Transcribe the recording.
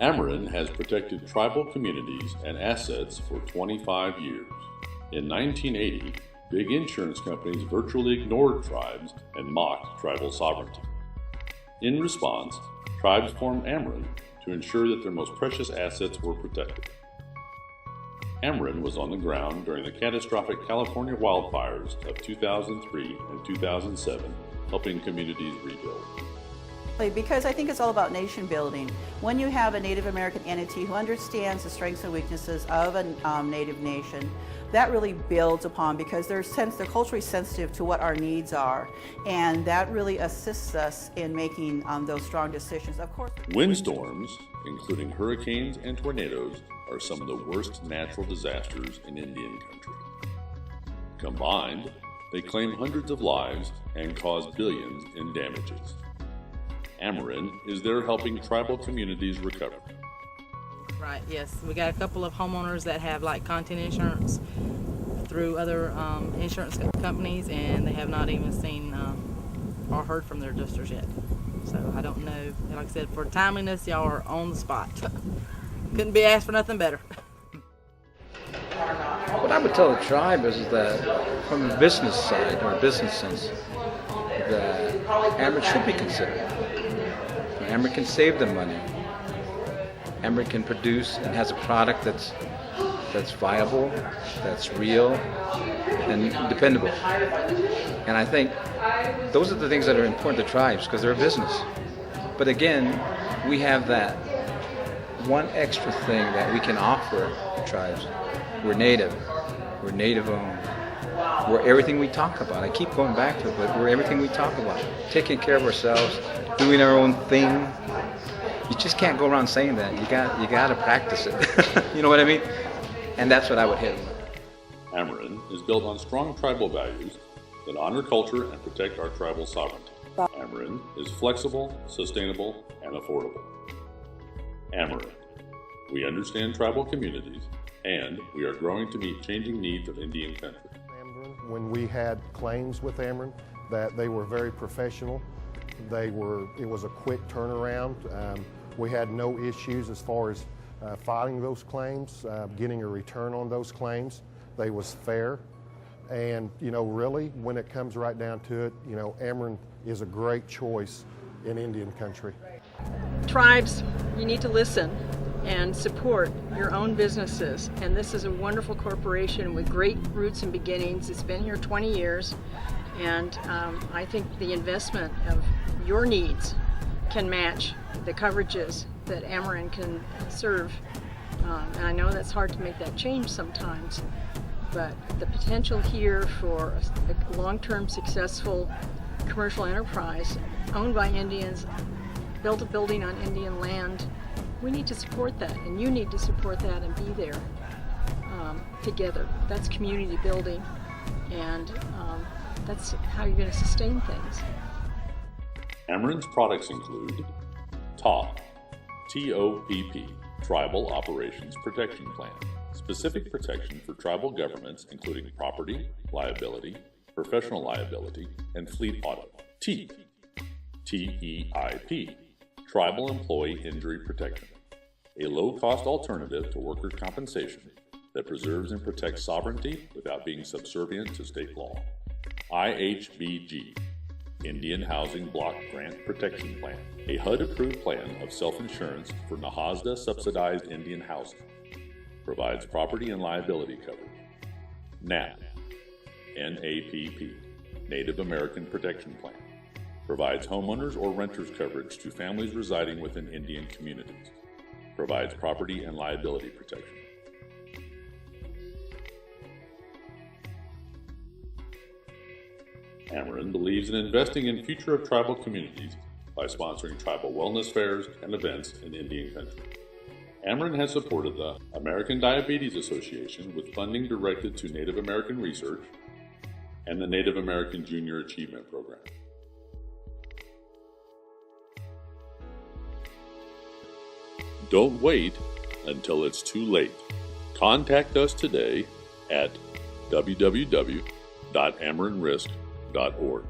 AMERIND has protected tribal communities and assets for 25 years. In 1980, big insurance companies virtually ignored tribes and mocked tribal sovereignty. In response, tribes formed AMERIND to ensure that their most precious assets were protected. AMERIND was on the ground during the catastrophic California wildfires of 2003 and 2007, helping communities rebuild. Because I think it's all about nation building. When you have a Native American entity who understands the strengths and weaknesses of a Native nation, that really builds upon, because they're culturally sensitive to what our needs are, and that really assists us in making those strong decisions. Of course, windstorms, including hurricanes and tornadoes, are some of the worst natural disasters in Indian country. Combined, they claim hundreds of lives and cause billions in damages. AMERIND is there helping tribal communities recover. Right, yes. We got a couple of homeowners that have like content insurance through other insurance companies, and they have not even seen or heard from their adjusters yet. So I don't know. Like I said, for timeliness, y'all are on the spot. Couldn't be asked for nothing better. What I would tell the tribe is that from the business side, or business sense, that AMERIND should be considered. AMERIND can save them money. AMERIND can produce and has a product that's viable, that's real, and dependable. And I think those are the things that are important to tribes, because they're a business. But again, we have that one extra thing that we can offer the tribes. We're native. We're native owned. We're everything we talk about. I keep going back to it, but we're everything we talk about. Taking care of ourselves, doing our own thing. You just can't go around saying that. You got to practice it. You know what I mean? And that's what I would hit. AMERIND is built on strong tribal values that honor culture and protect our tribal sovereignty. AMERIND is flexible, sustainable, and affordable. AMERIND. We understand tribal communities, and we are growing to meet changing needs of Indian country. When we had claims with AMERIND, that they were very professional. It was a quick turnaround. We had no issues as far as filing those claims, getting a return on those claims. They was fair. And, really, when it comes right down to it, AMERIND is a great choice in Indian country. Tribes, you need to listen and support your own businesses. And this is a wonderful corporation with great roots and beginnings. It's been here 20 years. And I think the investment of your needs can match the coverages that AMERIND can serve. And I know that's hard to make that change sometimes, but the potential here for a long-term successful commercial enterprise owned by Indians, built a building on Indian land, we need to support that, and you need to support that and be there together. That's community building, and that's how you're going to sustain things. AMERIND's products include TOPP, T-O-P-P, Tribal Operations Protection Plan, specific protection for tribal governments including property, liability, professional liability, and fleet audit. TEIP, T-E-I-P, Tribal Employee Injury Protection, a low-cost alternative to workers' compensation that preserves and protects sovereignty without being subservient to state law. IHBG, Indian Housing Block Grant Protection Plan, a HUD-approved plan of self-insurance for NAHASDA-subsidized Indian housing, provides property and liability coverage. NAP, N-A-P-P, Native American Protection Plan, provides homeowners or renters coverage to families residing within Indian communities, provides property and liability protection. AMERIND believes in investing in future of tribal communities by sponsoring tribal wellness fairs and events in Indian country. AMERIND has supported the American Diabetes Association with funding directed to Native American research and the Native American Junior Achievement Program. Don't wait until it's too late. Contact us today at www.ameriindrisk.org.